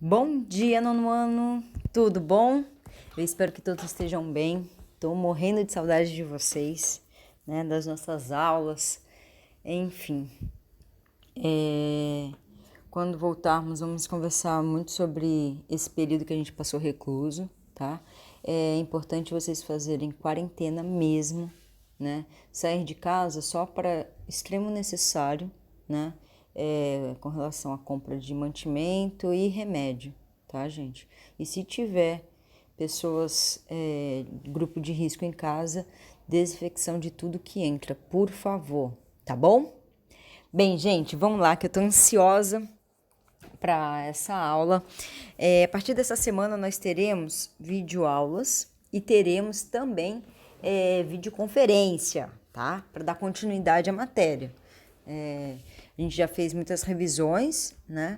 Bom dia, nono ano, tudo bom? Eu espero que todos estejam bem. Estou morrendo de saudade de vocês, né? Das nossas aulas, enfim. Quando voltarmos, vamos conversar muito sobre esse período que a gente passou recluso, tá? É importante vocês fazerem quarentena mesmo, né? Sair de casa só para extremo necessário, né? Com relação à compra de mantimento e remédio, tá, gente? E se tiver pessoas, grupo de risco em casa, desinfecção de tudo que entra, por favor, tá bom? Bem, gente, vamos lá, que eu tô ansiosa para essa aula. A partir dessa semana nós teremos videoaulas e teremos também videoconferência, tá? Para dar continuidade à matéria. A gente já fez muitas revisões, né?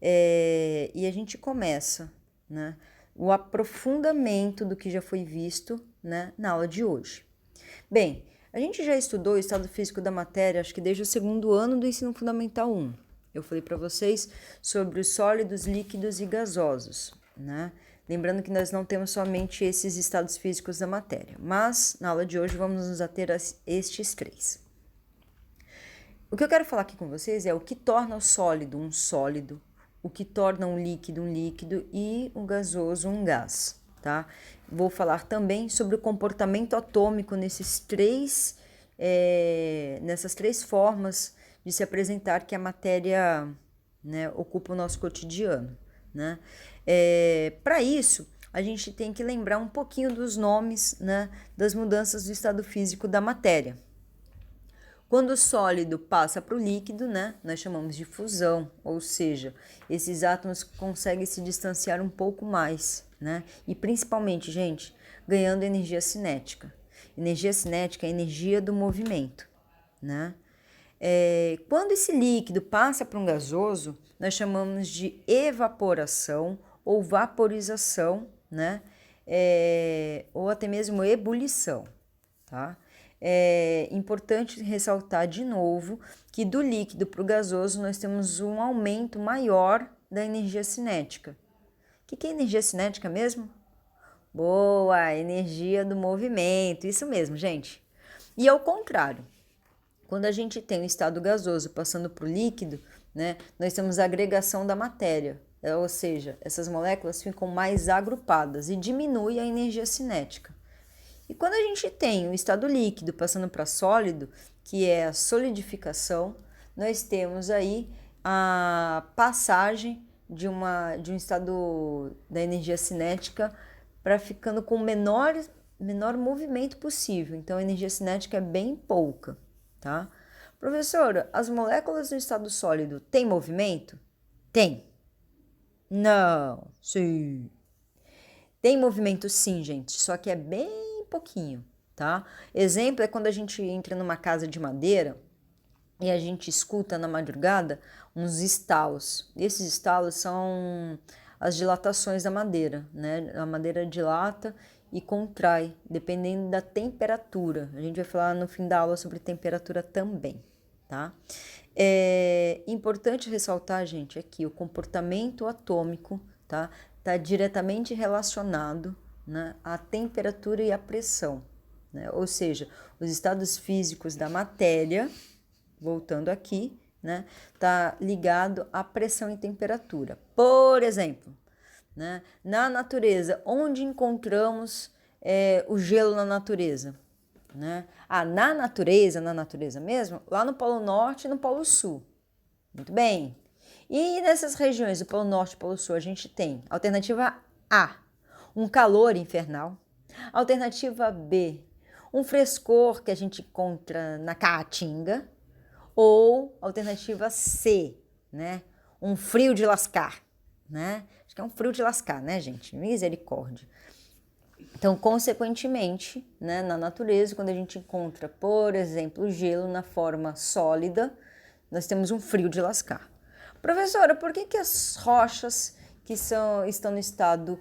E a gente começa, né? O aprofundamento do que já foi visto, né, na aula de hoje. Bem, a gente já estudou o estado físico da matéria, acho que desde o segundo ano do ensino fundamental 1. Eu falei para vocês sobre os sólidos, líquidos e gasosos, né? Lembrando que nós não temos somente esses estados físicos da matéria, mas na aula de hoje vamos nos ater a estes três. O que eu quero falar aqui com vocês é o que torna o sólido um sólido, o que torna um líquido e um gasoso um gás, tá? Vou falar também sobre o comportamento atômico nessas três formas de se apresentar que a matéria, né, ocupa o nosso cotidiano, né? Para isso, a gente tem que lembrar um pouquinho dos nomes, né, das mudanças do estado físico da matéria. Quando o sólido passa para o líquido, né, nós chamamos de fusão, ou seja, esses átomos conseguem se distanciar um pouco mais, né, e principalmente, gente, ganhando energia cinética. Energia cinética é a energia do movimento, né? Quando esse líquido passa para um gasoso, nós chamamos de evaporação ou vaporização, né? Ou até mesmo ebulição, tá? É importante ressaltar de novo que do líquido para o gasoso nós temos um aumento maior da energia cinética. O que é energia cinética mesmo? Boa, energia do movimento, isso mesmo, gente. E ao contrário, quando a gente tem o estado gasoso passando para o líquido, né, nós temos a agregação da matéria, ou seja, essas moléculas ficam mais agrupadas e diminui a energia cinética. E quando a gente tem o estado líquido passando para sólido, que é a solidificação, nós temos aí a passagem de um estado da energia cinética para ficando com o menor movimento possível. Então a energia cinética é bem pouca, tá? Professora, as moléculas no estado sólido têm movimento? Tem. Não. Sim. Tem movimento sim, gente, só que é bem pouquinho, tá? Exemplo é quando a gente entra numa casa de madeira e a gente escuta na madrugada uns estalos. Esses estalos são as dilatações da madeira, né? A madeira dilata e contrai, dependendo da temperatura. A gente vai falar no fim da aula sobre temperatura também, tá? É importante ressaltar, gente, aqui o comportamento atômico, tá? Está diretamente relacionado, né, à temperatura e à pressão, né? Ou seja, os estados físicos da matéria, voltando aqui, né, tá ligado à pressão e temperatura. Por exemplo, né, na natureza, onde encontramos o gelo na natureza? Né? Na natureza mesmo, lá no Polo Norte e no Polo Sul. Muito bem. E nessas regiões do Polo Norte e Polo Sul, a gente tem alternativa A, um calor infernal. Alternativa B, um frescor que a gente encontra na Caatinga. Ou alternativa C, né? Um frio de lascar, né? Acho que é um frio de lascar, né, gente? Misericórdia. Então, consequentemente, né, na natureza, quando a gente encontra, por exemplo, o gelo na forma sólida, nós temos um frio de lascar. Professora, por que as rochas que estão no estado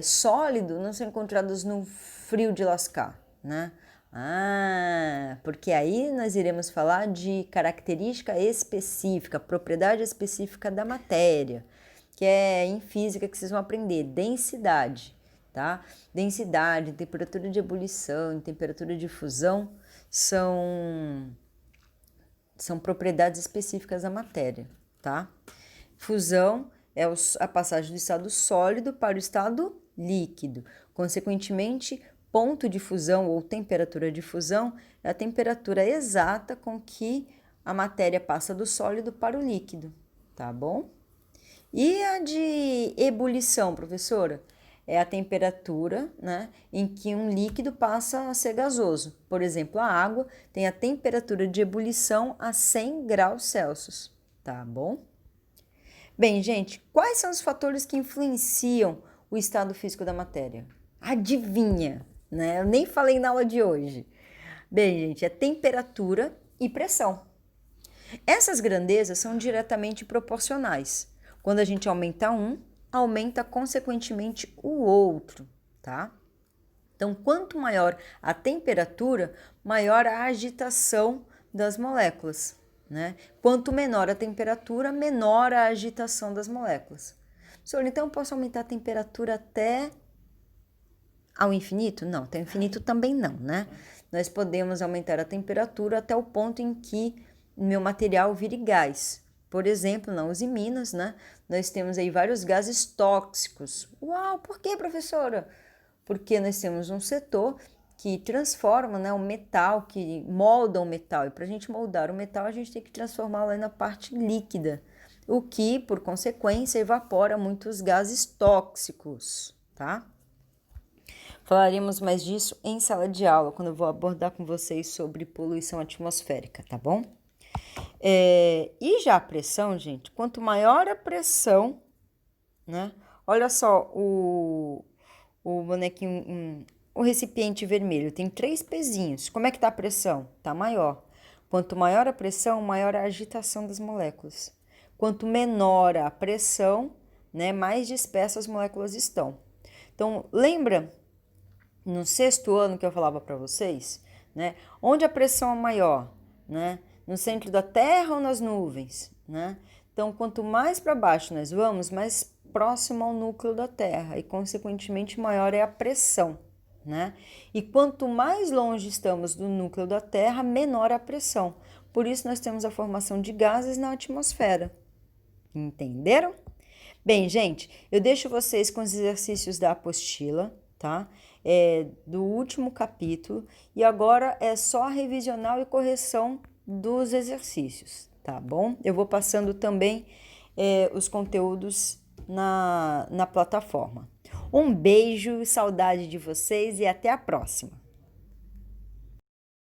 sólido não são encontradas no frio de lascar, né? Porque aí nós iremos falar de característica específica, propriedade específica da matéria. que é em física que vocês vão aprender, densidade, tá? Densidade, temperatura de ebulição, temperatura de fusão são propriedades específicas da matéria, tá? Fusão é a passagem do estado sólido para o estado líquido. Consequentemente, ponto de fusão ou temperatura de fusão é a temperatura exata com que a matéria passa do sólido para o líquido, tá bom? E a de ebulição, professora? É a temperatura, né, em que um líquido passa a ser gasoso. Por exemplo, a água tem a temperatura de ebulição a 100 graus Celsius, tá bom? Bem, gente, quais são os fatores que influenciam o estado físico da matéria? Adivinha, né? Eu nem falei na aula de hoje. Bem, gente, é temperatura e pressão. Essas grandezas são diretamente proporcionais. Quando a gente aumenta um, aumenta consequentemente o outro, tá? Então, quanto maior a temperatura, maior a agitação das moléculas, né? Quanto menor a temperatura, menor a agitação das moléculas. Senhor, então eu posso aumentar a temperatura até ao infinito? Não, até o infinito também não, né? Nós podemos aumentar a temperatura até o ponto em que o meu material vire gás. Por exemplo, na Uzi Minas, né? Nós temos aí vários gases tóxicos. Uau, por que, professora? Porque nós temos um setor que transforma, né, o metal, que molda o metal. E para a gente moldar o metal, a gente tem que transformá-lo na parte líquida, o que, por consequência, evapora muitos gases tóxicos, tá? Falaremos mais disso em sala de aula, quando eu vou abordar com vocês sobre poluição atmosférica, tá bom? E já a pressão, gente, quanto maior a pressão, né? Olha só o bonequinho, o recipiente vermelho, tem 3 pezinhos. Como é que tá a pressão? Tá maior. Quanto maior a pressão, maior a agitação das moléculas. Quanto menor a pressão, né, mais dispersas as moléculas estão. Então, lembra no 6º ano que eu falava para vocês, né? Onde a pressão é maior, né? No centro da Terra ou nas nuvens, né? Então, quanto mais para baixo nós vamos, mais próximo ao núcleo da Terra e, consequentemente, maior é a pressão, né? E quanto mais longe estamos do núcleo da Terra, menor a pressão. Por isso, nós temos a formação de gases na atmosfera. Entenderam? Bem, gente, eu deixo vocês com os exercícios da apostila, tá? Do último capítulo, e agora é só revisional e correção dos exercícios, tá bom? Eu vou passando também os conteúdos na plataforma. Um beijo, saudade de vocês e até a próxima!